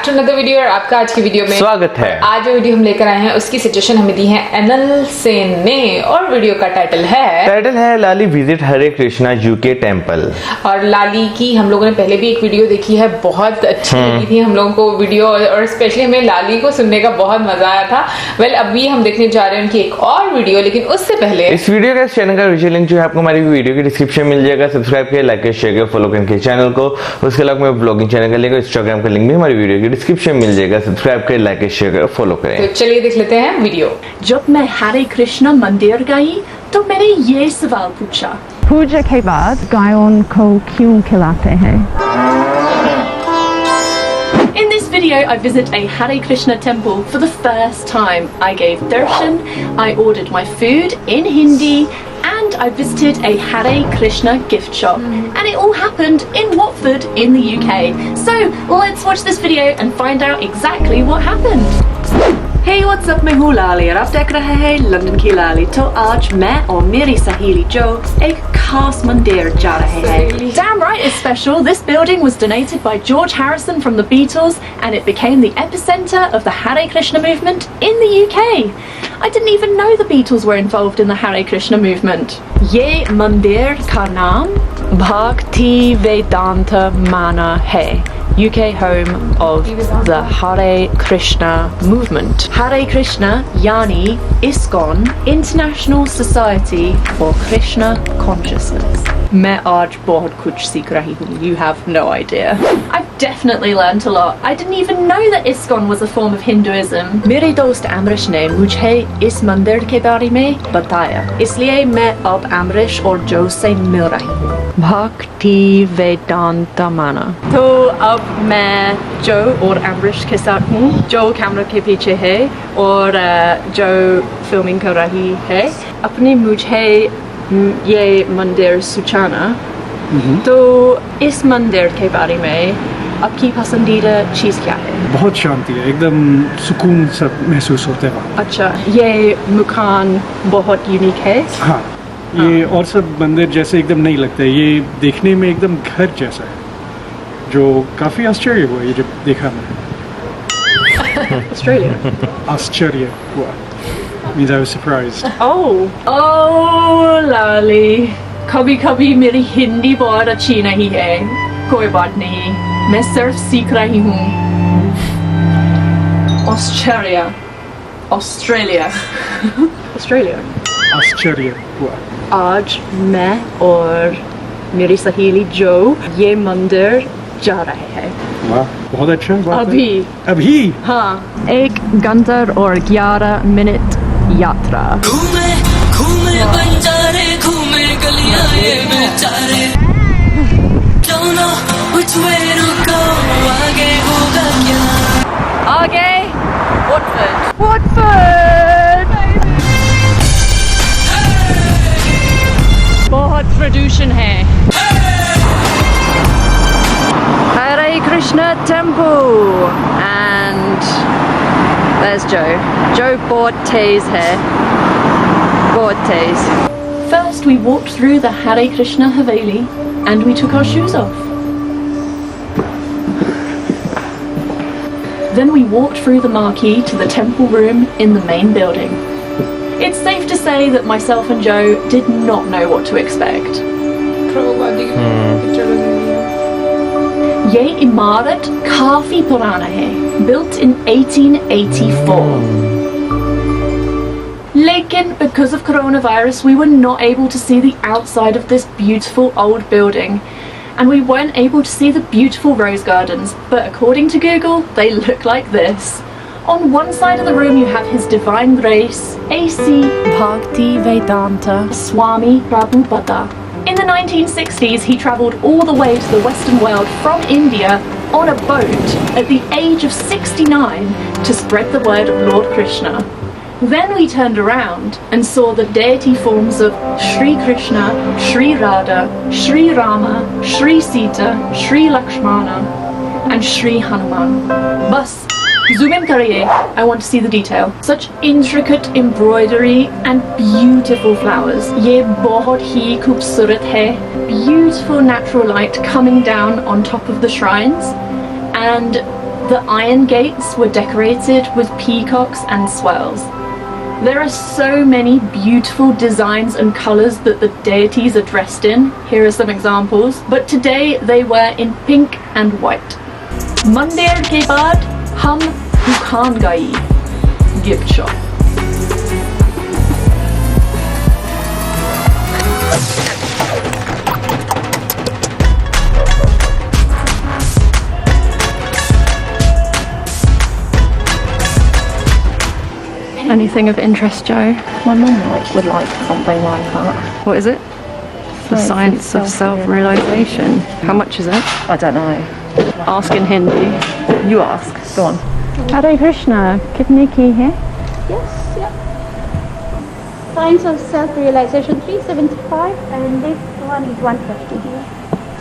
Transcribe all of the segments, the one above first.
To another video और आपका आज की वीडियो में स्वागत है। आज जो वीडियो हम लेकर आए हैं उसकी सजेशन हमें दी है एनल सेन ने और वीडियो का टाइटल है लाली विजिट हरे कृष्णा यूके टेम्पल। और लाली की हम लोगों ने पहले भी एक वीडियो देखी है, बहुत अच्छी लगी थी हम लोगों को वीडियो और स्पेशली हमें लाली को सुनने का बहुत मजा आया था। वेल अभी हम देखने जा रहे हैं उनकी एक और वीडियो, लेकिन उससे पहले इस वीडियो का चैनल का विजुअल लिंक जो है आपको हमारी वीडियो की डिस्क्रिप्शन मिल जाएगा। सब्सक्राइब करिए, लाइक करिए, शेयर करिए, फॉलो करिए चैनल को। उसके अलावा मैं ब्लॉगिंग चैनल का लिंक, इंस्टाग्राम का लिंक भी हमारी वीडियो की डिस्क्रिप्शन मिल जाएगा। सब्सक्राइब करें, लाइक करें, शेयर करें, फॉलो करें। तो चलिए देख लेते हैं वीडियो। जब मैं हरे कृष्णा मंदिर गई तो मैंने ये सवाल पूछा, पूजा के बाद गायों को क्यों खिलाते हैं? In this video, I visit a Hare Krishna temple for the first time. I gave darshan, I ordered my food in Hindi, and I visited a Hare Krishna gift shop. And it all happened in Watford in the UK. So let's watch this video and find out exactly what happened. Hey, what's up? मैं हूँ लाली और आप देख रहे हैं London की लाली। तो आज मैं और मेरी सहेली जो एक खास मंदिर जा रहे हैं। Damn right it's special. This building was donated by George Harrison from the Beatles and it became the epicenter of the Hare Krishna movement in the UK. I didn't even know the Beatles were involved in the Hare Krishna movement. ये मंदिर का नाम Bhakti Vedanta Mana है, UK home of the Hare Krishna movement. Hare Krishna यानी ISKCON, International Society for Krishna Consciousness. मैं आज बहुत कुछ सीख रही हूँ. You have no idea. I've definitely learnt a lot. I didn't even know that ISKCON was a form of Hinduism. मेरे दोस्त अमरीश ने मुझे इस मंदिर के बारे में बताया, इसलिए मैं अब अमरीश और जो से मिल रही हूँ। भक्ति वेदांता माना। तो अब मैं जो और अमरीश के साथ हूँ। जो कैमरा के पीछे है और जो फिल्मिंग कर रही है। अपने मुझे ये मंदिर सुचाना। तो इस मंदिर के बारे में आपकी पसंदीदा चीज़ क्या है? बहुत शांति है, एकदम सुकून सब महसूस होता है। अच्छा, ये मकान बहुत यूनिक है। हाँ, ये और सब मंदिर जैसे एकदम नहीं लगता है, ये देखने में एकदम घर जैसा है, जो काफ़ी आश्चर्य हुआ ये जब देखा मैंने। आश्चर्य हुआ means I was surprised. Oh, लाली, कभी कभी मेरी हिंदी बहुत अच्छी नहीं है। कोई बात नहीं, मैं सिर्फ सीख रही हूँ। ऑस्ट्रेलिया। आश्चर्य हुआ। आज मैं और मेरी सहेली जो ये मंदिर जा रहे हैं। वाह, बहुत अच्छा बात है। अभी? हाँ। 1 घंटा और 11 मिनट यात्रा। घूमे बंजारे, घूमे गलियां ये बेचारे। Don't know which way to go, आगे होगा क्या? आगे Watford। बहुत प्रदूषण है। Hare Krishna temple and there's Joe. Joe bought teas here. First we walked through the Hare Krishna Haveli and we took our shoes off. Then we walked through the marquee to the temple room in the main building. It's safe to say that myself and Joe did not know what to expect. ये इमारत काफी पुराना है, built in 1884. Lekin, because of coronavirus, we were not able to see the outside of this beautiful old building. And we weren't able to see the beautiful rose gardens, but according to Google, they look like this. On one side of the room you have His Divine Grace, A.C. Bhakti Vedanta Swami Prabhupada. In the 1960s, he travelled all the way to the Western world from India on a boat at the age of 69 to spread the word of Lord Krishna. Then we turned around and saw the deity forms of Shri Krishna, Shri Radha, Shri Rama, Shri Sita, Shri Lakshmana and Shri Hanuman. Bus, zoom in kariye, I want to see the detail. Such intricate embroidery and beautiful flowers. Ye bahut hi khoobsurat hai. Beautiful natural light coming down on top of the shrines and The iron gates were decorated with peacocks and swells. There are so many beautiful designs and colours that the deities are dressed in. Here are some examples, but today they were in pink and white. Mandir ke baad hum dukaan gayi, gift shop. Anything of interest, Joe? My mum would like something like that. What is it? The Science of Self-Realization. How much is it? I don't know. Ask in Hindi. You ask. Go on. Hare Krishna, कितने की है? Yes, yeah. Science of Self-Realization 375 and this one is 150.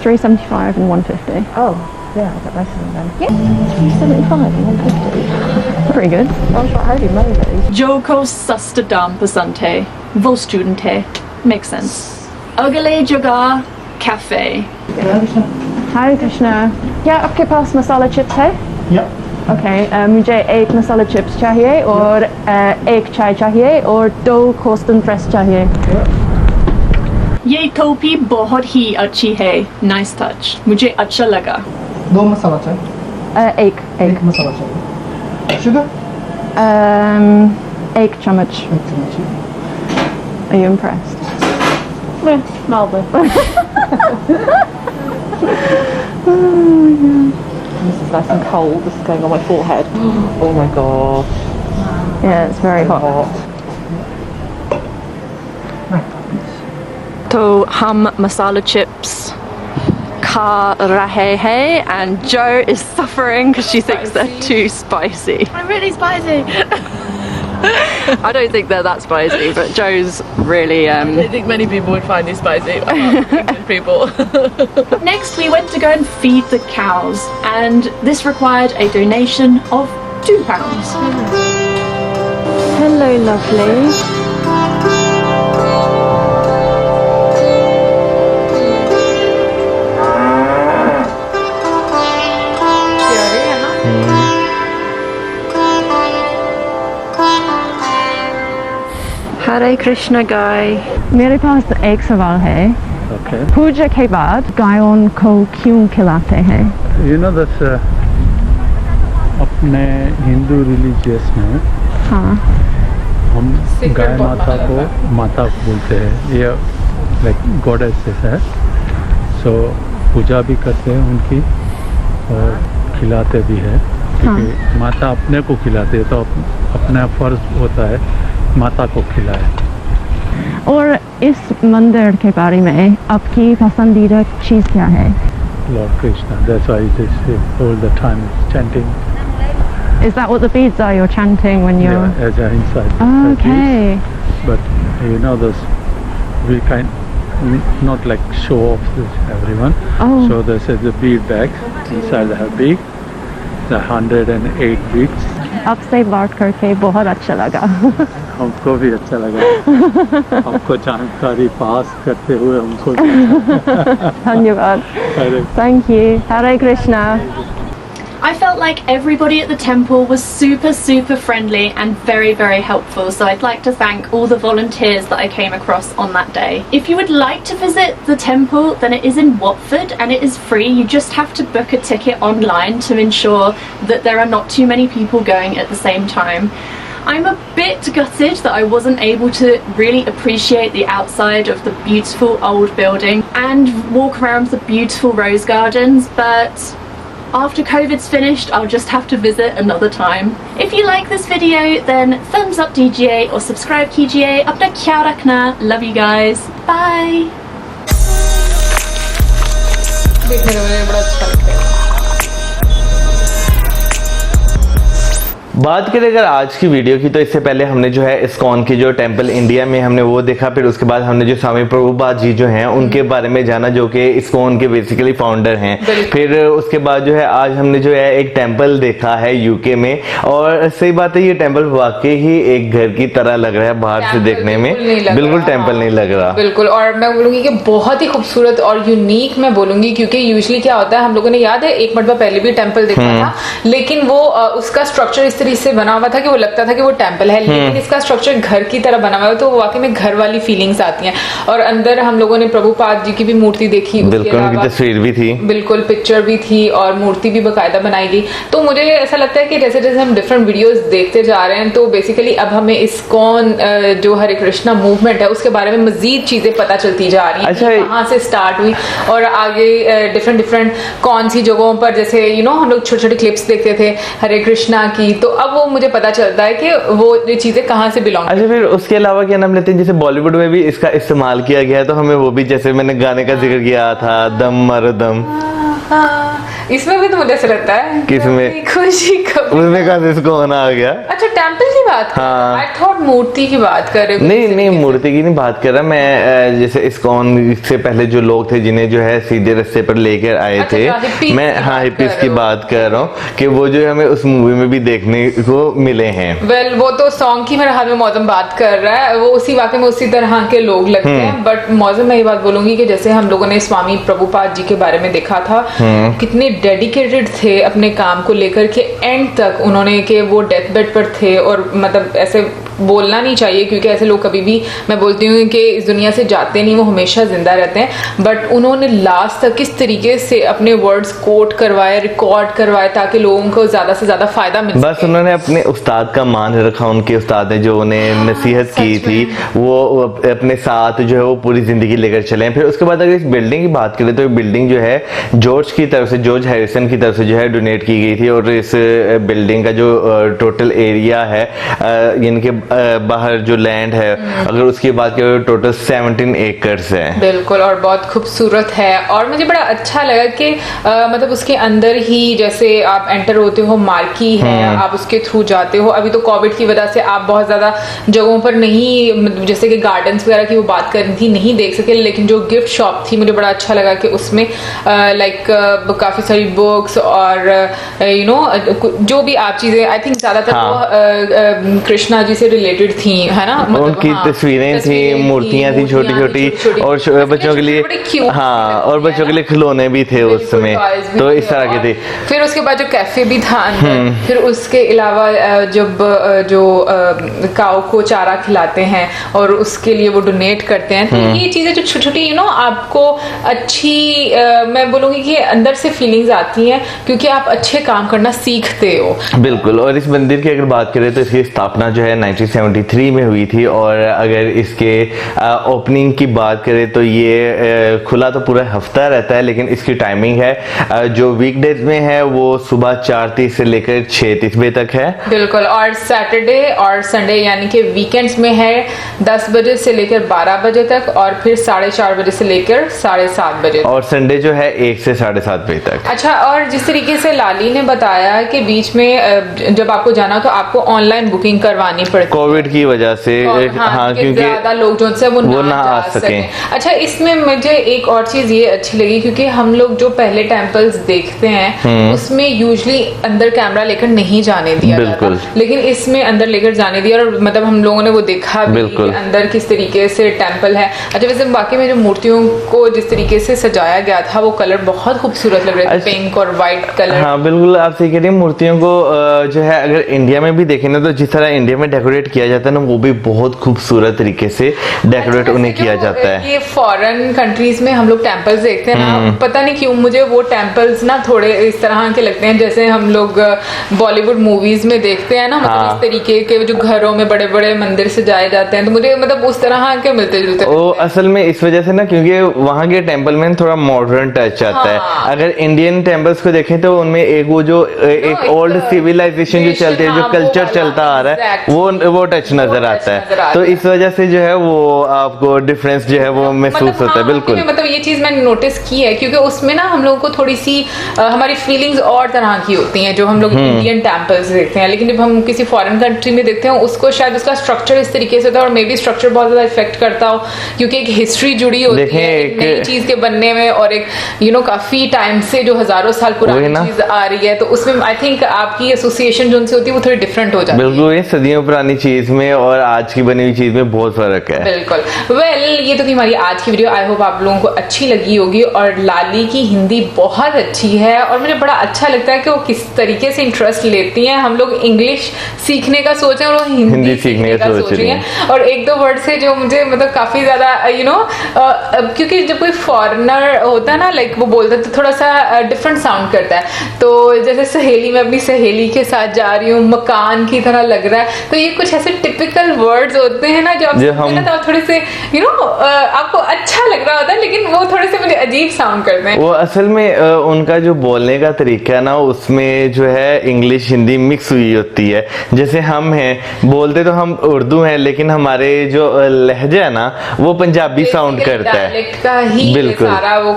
375 and 150. Oh, yeah, I'll get both of them then. Yeah. 375 and 150. Pretty good. I was like, holy moly. Jo ko sasta dam pasand hai, wo student hai. Makes sense. Agale jagah cafe. Hare Krishna, क्या आपके पास मसाला chips है? Okay, मुझे एक मसाला chips चाहिए और एक चाय चाहिए और 2 कोस्टन प्रेस चाहिए. ये टोपी बहुत ही अच्छी है. Nice touch. मुझे अच्छा लगा. 2 मसाला चाय, एक मसाला चाय, शुगर, एक चम्मच. 1 चम्मच. Are you impressed? Mildly. This is nice and cold. This is going on my forehead. Oh my god. Yeah, it's very hot. तो हम मसाला चिप्स खा रहे हैं and Jo is suffering because she thinks they're too spicy. I'm really spicy. I don't think they're that spicy, but Jo's really I think many people would find these spicy. English people. Next, we went to go and feed the cows, and this required a donation of £2. Hello, lovely. Hare Krishna guy. मेरे पास एक सवाल है. पूजा के बाद गायों को क्यों खिलाते हैं? You know that अपने हिंदू रिलीजियस में हाँ. हम गाय माता को माता बोलते हैं. ये लाइक गॉडेसेस है. सो पूजा भी करते हैं उनकी और खिलाते भी है. क्योंकि माता अपने को खिलाते है तो अपना फर्ज होता है माता को खिलाए. और इस मंदिर के बारे में आपकी पसंदीदा चीज़ क्या है? Lord Krishna. That's why it is all the time chanting. Is that what the beads are you're chanting when you're? Yeah, as are inside. Okay. But you know those we not like show off this everyone. Oh. So this is the bead bag. Inside they have bead. The 108 beads. आपसे बात करके बहुत अच्छा लगा. हमको भी अच्छा लगा. आपको जानकारी पास करते हुए हमको धन्यवाद. Thank you. Hare Krishna. I felt like everybody at the temple was super friendly and very helpful, so I'd like to thank all the volunteers that I came across on that day. If you would like to visit the temple, then it is in Watford and it is free. You just have to book a ticket online to ensure that there are not too many people going at the same time. I'm a bit gutted that I wasn't able to really appreciate the outside of the beautiful old building and walk around the beautiful rose gardens, but after COVID's finished, I'll just have to visit another time. If you like this video, then thumbs up DGA or subscribe कीजिए. अपना ख्याल रखना. Love you guys. Bye. देखने में मुझे बड़ा अच्छा लगता है. बात करें अगर आज की वीडियो की, तो इससे पहले हमने जो है इस्कॉन की जो टेंपल इंडिया में हमने वो देखा, फिर उसके बाद हमने जो स्वामी प्रभुपाद जी जो हैं उनके बारे में जाना, जो कि इस्कॉन के बेसिकली फाउंडर हैं। फिर उसके बाद जो है आज हमने जो है एक टेंपल देखा है यूके में, और सही बात है ये टेंपल वाकई ही एक घर की तरह लग रहा है बाहर से देखने में, बिल्कुल टेंपल नहीं लग रहा। बिल्कुल, और मैं बोलूंगी कि बहुत ही खूबसूरत और यूनिक मैं बोलूंगी, क्योंकि यूजुअली क्या होता है, हम लोगों ने याद है एक मरतबा पहले भी टेंपल देखा था, लेकिन वो उसका स्ट्रक्चर इस तरीके से बना हुआ था कि वो लगता था कि वो टेंपल है, लेकिन इसका स्ट्रक्चर घर की तरह बना हुआ है, तो वाकई में घर वाली फीलिंग्स आती हैं। और अंदर हम लोगों ने प्रभुपाद जी की भी मूर्ति देखी, बिल्कुल उनकी तस्वीर भी थी, बिल्कुल पिक्चर भी थी, और मूर्ति भी बकायदा बनाई गई। तो मुझे ऐसा लगता है कि जैसे जैसे हम डिफरेंट वीडियोस देखते जा रहे हैं, तो बेसिकली अब हमें इस्कॉन जो हरे कृष्णा मूवमेंट है उसके बारे में मजीद चीजें पता चलती जा रही हैं, कहाँ से स्टार्ट हुई और आगे डिफरेंट कौन सी जगहों पर, जैसे हम लोग छोटे छोटे क्लिप्स देखते थे हरे कृष्णा की, तो अब वो मुझे पता चलता है कि वो ये चीजें कहाँ से बिलोंग। अच्छा, फिर उसके अलावा क्या नाम लेते हैं, जैसे बॉलीवुड में भी इसका इस्तेमाल किया गया है, तो हमें वो भी, जैसे मैंने गाने का जिक्र किया था, दम मारो दम, इसमें भी तो मुझे ऐसा लगता है किसमें खुशी उसमें कहाँ से इसको होना आ गया। अच्छा, टेंपल की बात हाँ, आई थॉट मूर्ति की बात कर रहे हो। नहीं मूर्ति की नहीं बात कर रहा मैं, जैसे इस्कॉन से पहले जो लोग थे जिन्हें जो है सीधे रास्ते पर लेकर आए थे, मैं हिप्पीज की बात कर रहा हूँ कि वो जो है हमें उस मूवी में भी देखने को मिले हैं। वेल वो तो सॉन्ग की मेरे हाथ में मौसम बात कर रहा है, वो उसी वाकई में उसी तरह के लोग लगते हैं, बट मौसम मैं ये बात बोलूंगी कि जैसे हम लोगों ने स्वामी प्रभुपाद जी के बारे में देखा था, कितने डेडिकेटेड थे अपने काम को लेकर के एंड तक, उन्होंने कि वो डेथ बेड पर थे, और मतलब ऐसे बोलना नहीं चाहिए क्योंकि ऐसे लोग कभी भी, मैं बोलती हूँ कि इस दुनिया से जाते नहीं, वो हमेशा जिंदा रहते हैं, बट उन्होंने लास्ट तक किस तरीके से अपने वर्ड्स कोट करवाए, रिकॉर्ड करवाए, ताकि लोगों को ज्यादा से ज्यादा फायदा मिल बस उन्होंने अपने उस्ताद का मान रखा, उनके उस्ताद ने जो उन्हें नसीहत की थी वो अपने साथ जो है वो पूरी जिंदगी लेकर चले। फिर उसके बाद अगर इस बिल्डिंग की बात करें तो ये बिल्डिंग जो है जॉर्ज की तरफ से, जॉर्ज हैरिसन की तरफ से जो है डोनेट की गई थी, और इस बिल्डिंग का जो टोटल एरिया है, यानी कि बाहर जो लैंड है, अगर उसकी बात करें टोटल 17 एकर्स है। बिल्कुल, और बहुत खूबसूरत है, और मुझे बड़ा अच्छा लगा कि मतलब उसके अंदर ही जैसे आप एंटर होते हो, मार्की है, आप उसके थ्रू जाते हो। अभी तो कोविड की वजह से आप बहुत ज्यादा जगहों पर नहीं, जैसे कि गार्डन्स वगैरह की वो बात करनी थी, नहीं देख सके, लेकिन जो गिफ्ट शॉप थी मुझे बड़ा अच्छा लगा कि उसमें लाइक काफी सारी बुक्स और जो भी आप चीजें, आई थिंक ज्यादातर वो कृष्णा जी से रिलेटेड थी, है ना, मतलब उनकी तस्वीरें थी, मूर्तियां थी छोटी छोटी, और बच्चों के लिए, हाँ, और बच्चों के लिए खिलौने भी थे उसमें, तो इस तरह के थे। फिर उसके बाद जो कैफे भी था अंदर, फिर उसके अलावा जब जो काऊ को चारा खिलाते हैं और उसके लिए वो डोनेट करते हैं, तो ये चीजें जो छोटी छोटी आपको अच्छी, मैं बोलूंगी कि अंदर से फीलिंग्स आती हैं, क्योंकि आप अच्छे काम करना सीखते हो। बिल्कुल, और इस मंदिर की अगर बात करें तो इसकी स्थापना जो है 1973 में हुई थी, और अगर इसके ओपनिंग की बात करें तो ये खुला तो पूरा हफ्ता रहता है, लेकिन इसकी टाइमिंग है जो वीकडेज में है वो सुबह 4:30 से लेकर 6:30 बजे तक है। बिल्कुल, और सैटरडे और संडे यानी कि वीकेंड्स में है 10 बजे से लेकर 12 बजे तक, और फिर 4:30 बजे से लेकर 7:30 बजे, और संडे जो है 1 से 7:30 बजे तक। अच्छा, और जिस तरीके से लाली ने बताया कि बीच में जब आपको जाना हो तो आपको ऑनलाइन बुकिंग करवानी पड़ती है कोविड की वजह से, हाँ, क्योंकि ज्यादा लोग जो है वो ना आ सके। अच्छा, इसमें मुझे एक और चीज ये अच्छी लगी, क्योंकि हम लोग जो पहले टेंपल्स देखते हैं उसमें यूजुअली अंदर कैमरा लेकर नहीं जाने दिया जाता, लेकिन इसमें अंदर लेकर जाने दिया, और मतलब हम लोगों ने वो देखा भी अंदर किस तरीके से टेंपल है। अच्छा, वैसे बाकी में जो मूर्तियों को जिस तरीके से सजाया गया था वो कलर बहुत खूबसूरत लग रहे थे, पिंक और व्हाइट कलर। हाँ बिल्कुल, आप सही कह रही हैं। मूर्तियों को जो है अगर इंडिया में भी देखें ना, तो जिस तरह इंडिया में डेकोरेट किया जाता है ना, वो भी बहुत खूबसूरत तरीके से डेकोरेट उन्हें किया जाता है। ये फॉरेन कंट्रीज में हम लोग टेंपल्स देखते हैं ना, पता नहीं क्यों मुझे वो टेंपल्स ना थोड़े इस तरह के लगते हैं जैसे हम लोग बॉलीवुड मूवीज में देखते हैं ना, मतलब इस तरीके के जो घरों में बड़े बड़े मंदिर सजाए जाते हैं, तो मुझे मतलब उस तरह के मिलते जुलते। वो असल में इस वजह से ना, क्योंकि वहाँ के टेंपल में थोड़ा मॉडर्न टच आता है। अगर इंडियन टेंपल्स को देखें तो उनमें एक वो जो एक ओल्ड सिविलाइजेशन जो चलती है, जो कल्चर चलता आ रहा है, वो टच नजर आता है, तो इस वजह से जो है वो आपको डिफरेंस जो है वो महसूस होता है। बिल्कुल, मतलब ये चीज मैंने नोटिस की है, क्योंकि उसमें ना हम लोगों को थोड़ी सी हमारी फीलिंग्स और तरह की होती हैं जो हम लोग इंडियन टेम्पल्स देखते हैं, लेकिन जब हम किसी फॉरेन कंट्री में देखते हैं उसको शायद उसका स्ट्रक्चर इस तरीके से होता है, और मे बी स्ट्रक्चर बहुत ज्यादा इफेक्ट करता हो, क्योंकि एक हिस्ट्री जुड़ी होती है एक नई चीज के बनने में, और एक काफी टाइम से जो हजारों साल पुरानी चीज आ रही है, तो उसमें आई थिंक आपकी एसोसिएशन जो उनसे होती है वो थोड़ी डिफरेंट हो जाती है। बिल्कुल, ये सदियों पुरानी चीज में और आज की बनी हुई चीज में बहुत फर्क है। बिल्कुल। ये तो थी हमारी आज की वीडियो। आई होप आप लोगों को अच्छी लगी होगी, और लाली की हिंदी बहुत अच्छी है, और मुझे बड़ा अच्छा लगता है कि वो किस तरीके से इंटरेस्ट लेती हैं। हम लोग इंग्लिश सीखने का सोच रहे हैं और वो हिंदी सीखने का सोच रही हैं, और एक दो वर्ड से जो मुझे मतलब काफी ज्यादा क्योंकि जब कोई फॉरेनर होता है ना, लाइक वो बोलता है तो थोड़ा सा डिफरेंट साउंड करता है, तो जैसे सहेली में अपनी सहेली के साथ जा रही हूँ, मकान की तरह लग रहा है, तो ये कुछ ऐसे टिपिकल वर्ड्स होते हैं ना जो आप थोड़े से आपको अच्छा लग रहा होता है, लेकिन वो थोड़े से मुझे अजीब साउंड करते हैं। वो असल में उनका जो बोलने का तरीका है ना, उसमें जो है इंग्लिश हिंदी मिक्स हुई होती है। जैसे हम हैं, बोलते तो हम उर्दू हैं, लेकिन हमारे जो लहजा है ना वो पंजाबी साउंड करता है। डायलेक्ट का ही बिल्कुल सारा वो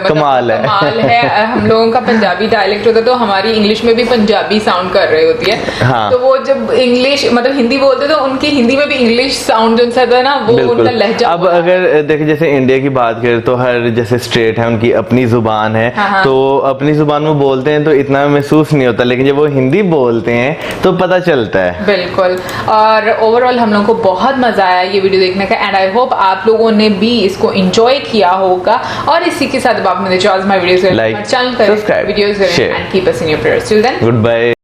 कमाल है। हम लोगों का पंजाबी डायलेक्ट होता है, तो हमारी इंग्लिश में भी पंजाबी साउंड कर रही होती है। हाँ। तो वो जब इंग्लिश मतलब हिंदी बोलते तो उनकी हिंदी में भी इंग्लिश साउंड जो था ना, वो उनका लहजा। अब अगर देखिए जैसे इंडिया की बात करें तो हर जैसे स्टेट है उनकी अपनी जुबान है, तो अपनी जुबान में बोलते हैं तो इतना महसूस नहीं होता, लेकिन जब वो हिंदी बोलते हैं तो पता चलता है। बिल्कुल। और ओवरऑल हम लोगों को बहुत मजा आया ये वीडियो देखने का, एंड आई होप आप लोगों ने भी इसको एंजॉय किया होगा। और इसी के साथ आप मेरे माय वीडियोस लाइक, चैनल करें, वीडियोस करें, and keep us in your prayers. Till then, good bye.